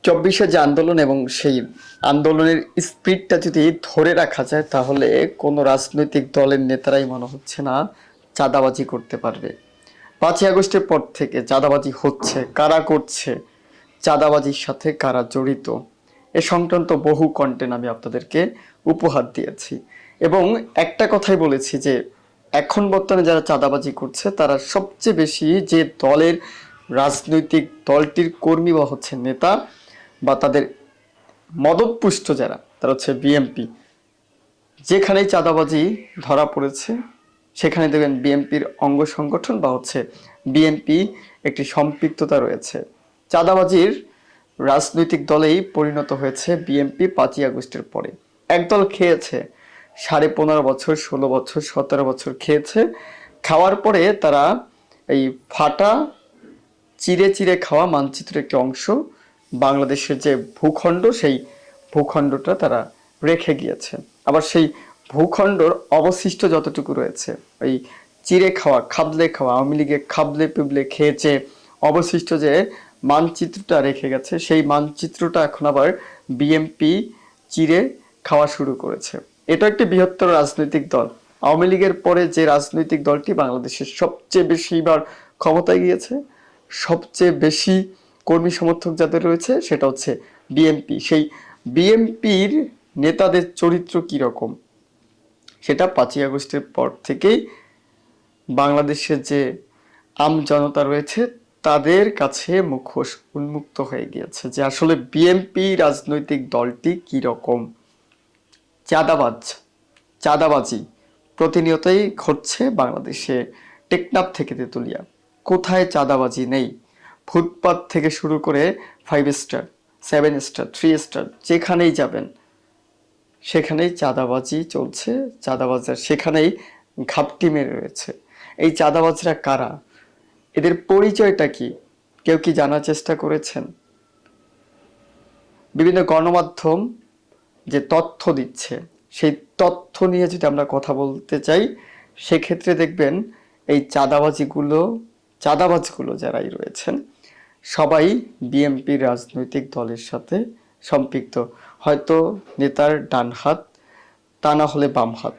চব্বিশে যে আন্দোলন এবং সেই আন্দোলনের স্পিরিটটা যদি ধরে রাখা যায় তাহলে কোনো রাজনৈতিক দলের নেতারাই মনে হচ্ছে না চাঁদাবাজি করতে পারবে। 5ই আগস্টের পর থেকে চাঁদাবাজি হচ্ছে, কারা করছে, চাঁদাবাজির সাথে কারা জড়িত, এ সংক্রান্ত বহু কন্টেন্ট আমি আপনাদেরকে উপহার দিয়েছি এবং একটা কথাই বলেছি যে এখন বর্তমানে যারা চাঁদাবাজি করছে তারা সবচেয়ে বেশি যে দলের রাজনৈতিক দলটির কর্মী বা হচ্ছে নেতা বা তাদের মদতপুষ্ট যারা তারা হচ্ছে বিএমপি। যেখানেই চাঁদাবাজি ধরা পড়েছে সেখানে দেখবেন বিএনপির অঙ্গ সংগঠন বা হচ্ছে বিএনপি একটি সম্পৃক্ততা রয়েছে। চাঁদাবাজির রাজনৈতিক দলেই পরিণত হয়েছে বিএনপি 5ই আগস্টের পরে। একদল খেয়েছে 15.5 বছর, 16 বছর, 17 বছর খেয়েছে। খাওয়ার পরে তারা এই ফাটা চিরে চিরে খাওয়া মানচিত্রের একটি অংশ বাংলাদেশের যে ভূখণ্ড সেই ভূখণ্ডটা তারা রেখে গিয়েছে। আবার সেই ভূখণ্ডর অবশিষ্ট যতটুকু রয়েছে ওই চিড়ে খাওয়া খাবলে খাওয়া আওয়ামী লীগে খাবলে পিবলে খেয়েছে অবশিষ্ট যে মানচিত্রটা রেখে গেছে সেই মানচিত্রটা এখন আবার বিএমপি চিড়ে খাওয়া শুরু করেছে। এটা একটি বৃহত্তর রাজনৈতিক দল। আওয়ামী লীগের পরে যে রাজনৈতিক দলটি বাংলাদেশের সবচেয়ে বেশিবার ক্ষমতায় গিয়েছে, সবচেয়ে বেশি কর্মী সমর্থক যাদের রয়েছে সেটা হচ্ছে বিএনপি। সেই বিএনপির নেতাদের চরিত্র কীরকম সেটা 5ই আগস্টের পর থেকেই বাংলাদেশের যে আমজনতা রয়েছে তাদের কাছে মুখোশ উন্মুক্ত হয়ে গিয়েছে যে আসলে বিএনপি রাজনৈতিক দলটি কীরকম। চাঁদাবাজি প্রতিনিয়তই ঘটছে বাংলাদেশে। টেকনাফ থেকে তেতুলিয়া কোথায় চাঁদাবাজি নেই? ফুটপাত থেকে শুরু করে 5 স্টার, 7 স্টার, 3 স্টার যেখানেই যাবেন সেখানেই চাঁদাবাজি চলছে। চাঁদাবাজার সেখানেই ঘাপটি মেরে রয়েছে। এই চাঁদাবাজরা কারা? এদের পরিচয়টা কি? কেউ কি জানার চেষ্টা করেছেন? বিভিন্ন গণমাধ্যম যে তথ্য দিচ্ছে সেই তথ্য নিয়ে যদি আমরা কথা বলতে চাই সেক্ষেত্রে দেখবেন এই চাঁদাবাজগুলো যারাই রয়েছেন সবাই বিএনপির রাজনৈতিক দলের সাথে সম্পৃক্ত। হয়তো নেতার ডান হাত, তা না হলে বাম হাত,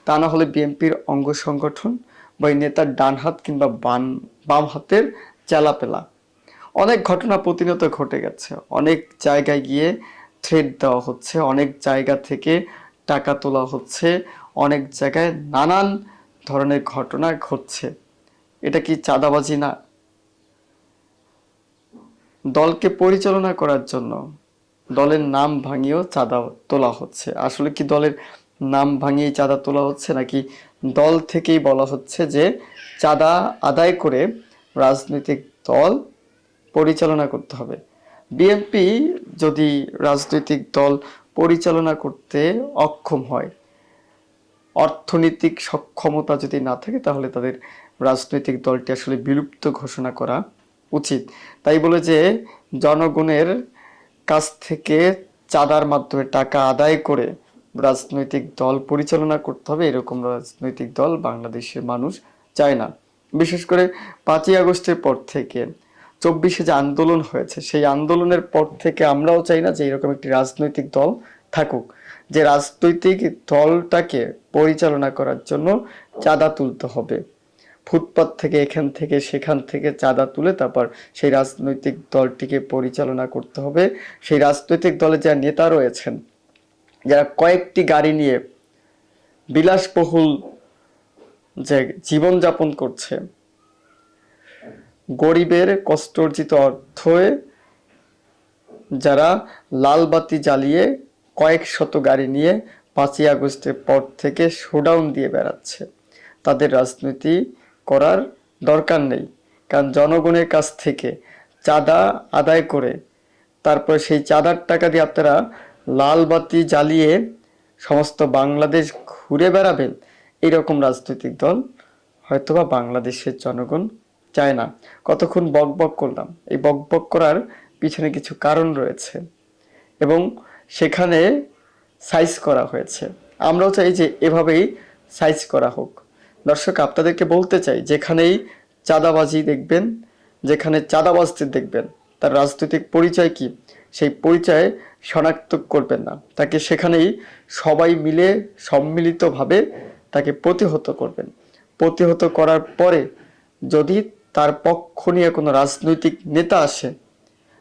তা না হলে বিএনপির অঙ্গ সংগঠন বা নেতার ডান হাত কিংবা বাম হাতের চেলাপেলা। অনেক ঘটনা প্রতিনিয়ত ঘটে গেছে। অনেক জায়গায় গিয়ে থ্রেট দেওয়া হচ্ছে, অনেক জায়গা থেকে টাকা তোলা হচ্ছে, অনেক জায়গায় নানান ধরনের ঘটনা ঘটছে। এটা কি চাঁদাবাজি না? দলকে পরিচালনা করার জন্য দলের নাম ভাঙিয়েও চাঁদা তোলা হচ্ছে। আসলে কি দলের নাম ভাঙিয়ে চাঁদা তোলা হচ্ছে নাকি দল থেকেই বলা হচ্ছে যে চাঁদা আদায় করে রাজনৈতিক দল পরিচালনা করতে হবে? বিএনপি যদি রাজনৈতিক দল পরিচালনা করতে অক্ষম হয়, অর্থনৈতিক সক্ষমতা যদি না থাকে তাহলে তাদের রাজনৈতিক দলটি আসলে বিলুপ্ত ঘোষণা করা উচিত। তাই বলে যে জনগণের কাছ থেকে চাঁদার মাধ্যমে টাকা আদায় করে রাজনৈতিক দল পরিচালনা করতে হবে এরকম রাজনৈতিক দল বাংলাদেশের মানুষ চায় না। বিশেষ করে 5ই আগস্টের পর থেকে 24-এ যে আন্দোলন হয়েছে সেই আন্দোলনের পর থেকে আমরাও চাই না যে এরকম একটি রাজনৈতিক দল থাকুক, যে রাজনৈতিক দলটাকে পরিচালনা করার জন্য চাঁদা তুলতে হবে। ফুটপাত থেকে এখান থেকে সেখান থেকে চাঁদা তুলে তারপর সেই রাজনৈতিক দলটিকে পরিচালনা করতে হবে। সেই রাজনৈতিক দলে যারা নেতা রয়েছেন যারা কয়েকটি গাড়ি নিয়ে বিলাসবহুল যে জীবনযাপন করছে, গরিবের কষ্টার্জিত অর্থে যারা লাল বাতি জ্বালিয়ে কয়েক শত গাড়ি নিয়ে 5ই আগস্টের পর থেকে শোডাউন দিয়ে বেড়াচ্ছে, তাদের রাজনীতি করার দরকার নেই। কারণ জনগণের কাছ থেকে চাঁদা আদায় করে তারপরে সেই চাঁদার টাকা দিয়ে আপনারা লাল বাতি জ্বালিয়ে সমস্ত বাংলাদেশ ঘুরে বেড়াবেন, এইরকম রাজনৈতিক দল হয়তোবা বাংলাদেশের জনগণ চায় না। কতক্ষণ বকবক করলাম, এই বকবক করার পিছনে কিছু কারণ রয়েছে এবং সেখানে সাইজ করা হয়েছে। আমরাও চাই যে এভাবেই সাইজ করা হোক। দর্শক, আপনাদেরকে বলতে চাই যেখানেই চাঁদাবাজি দেখবেন, যেখানে চাঁদাবাজদের দেখবেন তার রাজনৈতিক পরিচয় কি সেই পরিচয় শনাক্ত করবেন না, তাকে সেখানেই সবাই মিলে সম্মিলিতভাবে তাকে প্রতিহত করবেন। প্রতিহত করার পরে যদি তার পক্ষ নিয়ে কোনো রাজনৈতিক নেতা আসে,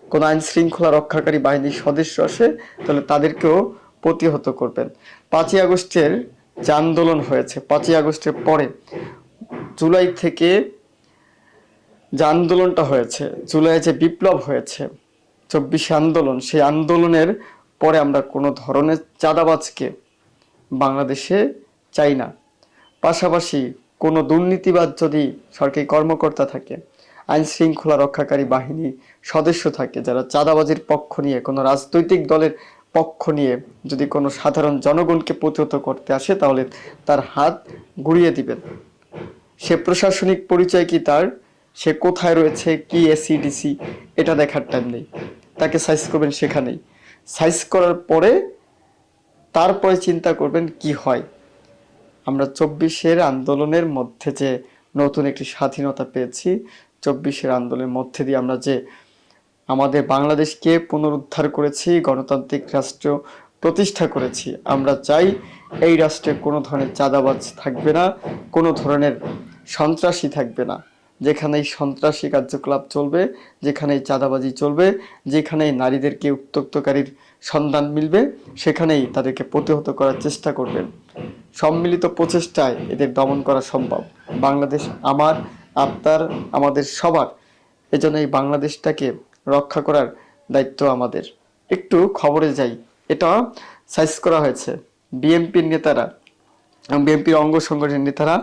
কোনো আইন শৃঙ্খলা রক্ষাকারী বাহিনীর সদস্য আসে, তাহলে তাদেরকেও প্রতিহত করবেন। 5ই আগস্টের যে আন্দোলন হয়েছে, 5ই আগস্টের পরে জুলাই থেকে যে আন্দোলনটা হয়েছে, জুলাই যে বিপ্লব হয়েছে, 24শে আন্দোলন, সেই আন্দোলনের পরে আমরা কোনো ধরনের চাঁদাবাজকে বাংলাদেশে চাই না। পাশাপাশি কোনো দুর্নীতিবাজ যদি সরকারি কর্মকর্তা থাকে, আইন শৃঙ্খলা রক্ষাকারী বাহিনী সদস্য থাকে, যারা চাঁদাবাজির পক্ষ নিয়ে, কোনো রাজনৈতিক দলের পক্ষ নিয়ে যদি কোনো সাধারণ জনগণকে প্রতিহত করতে আসে, তাহলে তার হাত গুড়িয়ে দিবেন। সে প্রশাসনিক পরিচয় কি তার, সে কোথায় রয়েছে, কি এসিডিসি, এটা দেখার টাইম নেই। তাকে সাইজ করবেন সেখানেই। সাইজ করার পরে তারপরে চিন্তা করবেন কি হয়। আমরা 24-এর আন্দোলনের মধ্যে যে নতুন একটি স্বাধীনতা পেয়েছি, 24-এর আন্দোলনের মধ্যে দিয়ে আমরা যে আমাদের বাংলাদেশকে পুনরুদ্ধার করেছি, গণতান্ত্রিক রাষ্ট্র প্রতিষ্ঠা করেছি। আমরা চাই এই রাষ্ট্রে কোনো ধরনের চাঁদাবাজ থাকবে না, কোনো ধরনের সন্ত্রাসী থাকবে না। যেখানেই সন্ত্রাসী কার্যকলাপ চলবে, যেখানেই চাঁদাবাজি চলবে, যেখানেই নারীদেরকে উত্ত্যক্তকারীর সন্ধান মিলবে, সেখানেই তাদেরকে প্রতিহত করার চেষ্টা করবেন। সম্মিলিত প্রচেষ্টায় এদের দমন করা সম্ভব। বাংলাদেশ আমার, আপনার, আমাদের সবার। এজন্য এই বাংলাদেশটাকে রক্ষা করার দায়িত্ব আমাদের। একটু খবরে যাই। এটা সাইজ করা হয়েছে বিএনপির নেতারা এবং বিএনপির অঙ্গ সংগঠনের নেতারা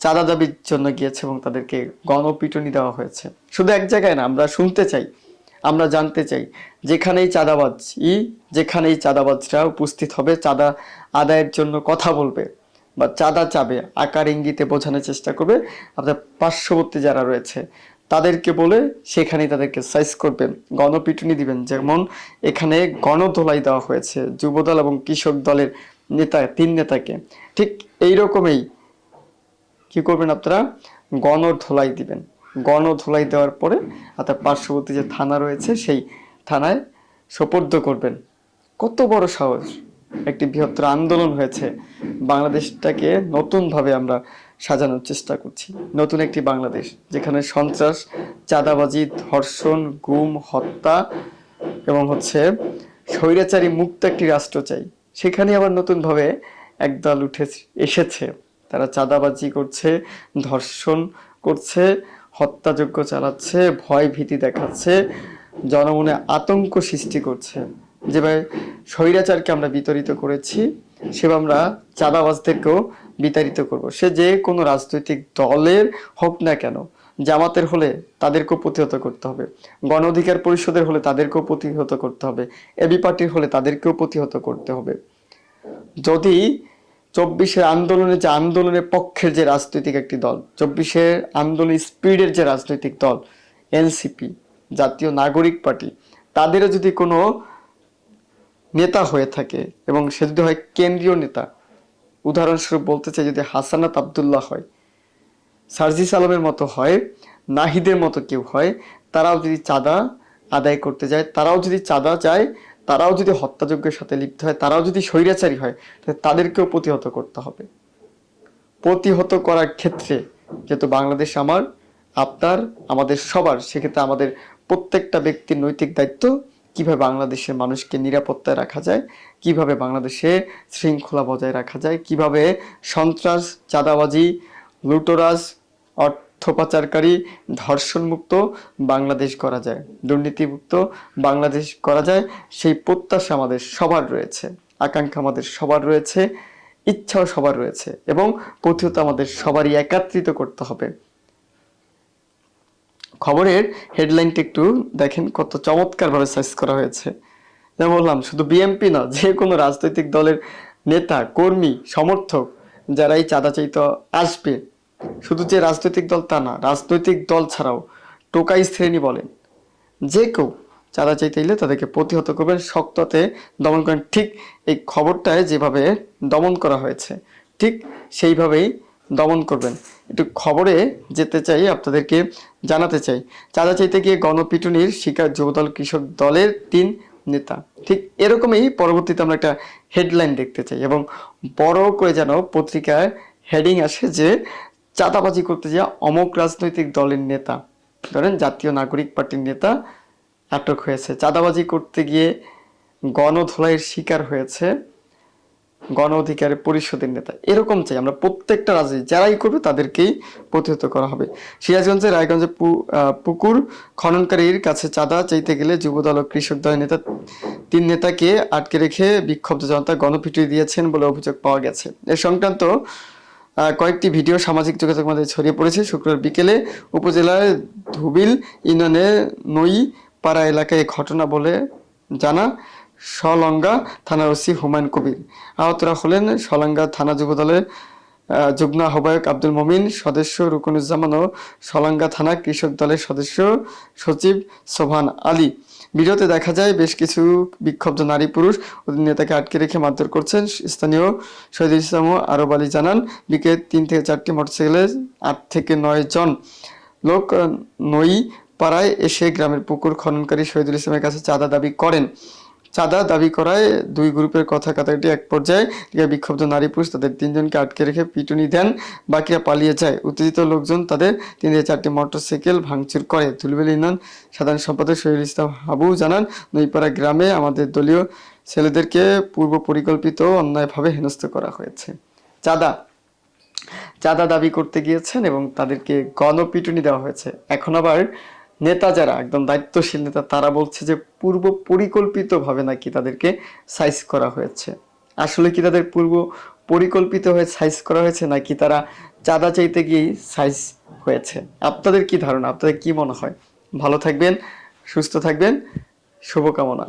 চাঁদা দাবির জন্য গিয়েছে এবং তাদেরকে গণপিটুনি দেওয়া হয়েছে। শুধু এক জায়গায় না, আমরা শুনতে চাই, আমরা জানতে চাই, যেখানেই চাঁদাবাজরা উপস্থিত হবে, চাঁদা আদায়ের জন্য কথা বলবে বা চাঁদা চাবে, আকার ইঙ্গিতে বোঝানোর চেষ্টা করবে, আপনার পার্শ্ববর্তী যারা রয়েছে তাদেরকে বলে সেখানেই তাদেরকে সাইজ করবেন, গণপিটুনি দিবেন। যেমন এখানে গণধোলাই দেওয়া হয়েছে যুবদল এবং কৃষক দলের নেতা, 3 নেতাকে, ঠিক এইরকমই কি করবেন আপনারা, গণধোলাই দিবেন। গণধোলাই দেওয়ার পরে আপনার পার্শ্ববর্তী যে থানা রয়েছে সেই থানায় সোপর্দ করবেন। কত বড় সাহস! একটি বৃহত্তর আন্দোলন হয়েছে, বাংলাদেশটাকে নতুনভাবে আমরা সাজানোর চেষ্টা করছি। নতুন একটি বাংলাদেশ যেখানে সন্ত্রাস, চাঁদাবাজি, ধর্ষণ, গুম, হত্যা এবং স্বৈরাচারী মুক্ত একটি রাষ্ট্র চাই। সেখানে আবার নতুনভাবে একদল উঠে এসেছে, তারা চাঁদাবাজি করছে, ধর্ষণ করছে, হত্যাযজ্ঞ চালাচ্ছে, ভয় ভীতি দেখাচ্ছে, জনমনে আতঙ্ক সৃষ্টি করছে। যেভাবে স্বৈরাচারকে আমরা বিতাড়িত করেছি, সেভাবে আমরা চাঁদাবাজদেরকেও বিতাড়িত করব। সে যে কোনো রাজনৈতিক দলের হোক না কেন, জামাতের হলে তাদেরকেও প্রতিহত করতে হবে, গণ অধিকার পরিষদের হলে তাদেরকেও প্রতিহত করতে হবে, এবি পার্টির হলে তাদেরকেও প্রতিহত করতে হবে। যদি 24-এর আন্দোলনে যে আন্দোলনের পক্ষের যে রাজনৈতিক একটি দল, 24-এর আন্দোলন স্পিডের যে রাজনৈতিক দল এনসিপি, জাতীয় নাগরিক পার্টি, তাদেরও যদি কোনো নেতা হয়ে থাকে এবং সে যদি হয় কেন্দ্রীয় নেতা, উদাহরণস্বরূপ বলতে চাই, যদি হাসানাত আব্দুল্লাহ হয়, সার্জিস আলমের মতো হয়, নাহিদের মতো কেউ হয়, তারাও যদি চাঁদা আদায় করতে যায়, তারাও যদি চাঁদা চায়, তারাও যদি হত্যাযজ্ঞের সাথে লিপ্ত হয়, তারাও যদি স্বৈরাচারী হয়, তাহলে তাদেরকেও প্রতিহত করতে হবে। প্রতিহত করার ক্ষেত্রে যেহেতু বাংলাদেশ আমার, আপনার, আমাদের সবার, সেক্ষেত্রে আমাদের প্রত্যেকটা ব্যক্তির নৈতিক দায়িত্ব কিভাবে বাংলাদেশের মানুষকে নিরাপত্তায় রাখা যায়, কিভাবে বাংলাদেশে শৃঙ্খলা বজায় রাখা যায়, কিভাবে সন্ত্রাস, চাঁদাবাজি, লুটোরাজ, অর্থ পাচারকারী, ধর্ষণমুক্ত বাংলাদেশ করা যায়, দুর্নীতিমুক্ত বাংলাদেশ করা যায়, সেই প্রত্যাশা আমাদের সবার রয়েছে, আকাঙ্ক্ষা আমাদের সবার রয়েছে, ইচ্ছাও সবার রয়েছে এবং প্রতিহত আমাদের সবারই একাত্রিত করতে হবে। খবরের হেডলাইনটা একটু দেখেন, কত চমৎকারভাবে সাইজ করা হয়েছে। যেমন বললাম, শুধু বিএনপি না, যে কোনো রাজনৈতিক দলের নেতা, কর্মী, সমর্থক যারাই চাঁদা চাইতে আসবে, শুধু যে রাজনৈতিক দল তা না, রাজনৈতিক দল ছাড়াও টোকাই শ্রেণী বলেন, যে কেউ চাঁদা চাইতে এলে তাদেরকে প্রতিহত করবেন, শক্ততে দমন করেন। ঠিক এই খবরটায় যেভাবে দমন করা হয়েছে, ঠিক সেইভাবেই দমন করবেন। একটু খবরে যেতে চাই, আপনাদেরকে জানাতে চাই, চাঁদা চাইতে গিয়ে গণপিটুনির শিকার যুবদল কৃষক দলের 3 নেতা। ঠিক এরকমই পরবর্তীতে আমরা একটা হেডলাইন দেখতে চাই এবং বড় করে যেন পত্রিকায় হেডিং আসে যে চাঁদাবাজি করতে যাওয়া অমুক রাজনৈতিক দলের নেতা, ধরেন জাতীয় নাগরিক পার্টির নেতা আটক হয়েছে, চাঁদাবাজি করতে গিয়ে গণধোলাইয়ের শিকার হয়েছে গণ অধিকার পরিষদের নেতা। এরকম চাই আমরা, প্রত্যেকটা রাজনীতি যারাই করবে তাদেরকেই প্রতিহত করা হবে। সিরাজগঞ্জের রায়গঞ্জে পুকুর খননকারীর কাছে চাঁদা চাইতে গেলে যুবদল ও কৃষক দলের নেতা 3 নেতাকে আটকে রেখে বিক্ষুব্ধ জনতা গণপিটুনি দিয়েছেন বলে অভিযোগ পাওয়া গেছে। এ সংক্রান্ত কয়েকটি ভিডিও সামাজিক যোগাযোগ মাধ্যমে ছড়িয়ে পড়েছে। শুক্রবার বিকেলে উপজেলার ধুবিল ইউনিয়নের নইপাড়া এলাকায় ঘটনা বলে জানা সলঙ্গা থানার ওসি হুমায়ুন কবির। আহতরা হলেন সলঙ্গা থানা যুবদলের যুগ্ম আহ্বায়ক আব্দুল মমিন, সদস্য রুকনুজ্জামান ও সলঙ্গা থানা কৃষক দলের সদস্য সচিব সোভান আলী। ভিডিওতে দেখা যায় বেশ কিছু বিক্ষুব্ধ নারী পুরুষ ওদের নেতাকে আটকে রেখে মারধর করছেন। স্থানীয় শহীদুল ইসলাম ও আরব আলী জানান, বিকেলে 3 থেকে 4টি মোটরসাইকেলে 8 থেকে 9 জন লোক নই পাড়ায় এসে গ্রামের পুকুর খননকারী শহীদুল ইসলামের কাছে চাঁদা দাবি করেন। চাঁদা দাবি করায় 2 গ্রুপের কথা কাটাকাটি এক পর্যায়ে বিক্ষুব্ধ নারী পুরুষ তাদের 3 জনকে আটকে রেখে পিটুনি দেন, বাকিরা পালিয়ে যায়। উত্তেজিত লোকজন তাদের 3 থেকে 4টি মোটরসাইকেল ভাঙচুর করে। ধুলবেল ইউনিয়ন সাধারণ সম্পাদক শহীদুল ইসলাম হাবু জানান, নইপাড়া গ্রামে আমাদের দলীয় ছেলেদেরকে পূর্ব পরিকল্পিত অন্যায়ভাবে হেনস্থ করা হয়েছে। চাঁদা দাবি করতে গিয়েছেন এবং তাদেরকে গণপিটুনি দেওয়া হয়েছে। এখন আবার নেতা যারা একদম দায়িত্বশীল নেতা তারা বলছে যে পূর্ব পরিকল্পিতভাবে নাকি তাদেরকে সাইজ করা হয়েছে। আসলে কি তাদের পূর্ব পরিকল্পিত হয়ে সাইজ করা হয়েছে নাকি তারা চাঁদা চাইতে গিয়েই সাইজ হয়েছে? আপনাদের কি ধারণা, আপনাদের কি মনে হয়? ভালো থাকবেন, সুস্থ থাকবেন, শুভকামনা।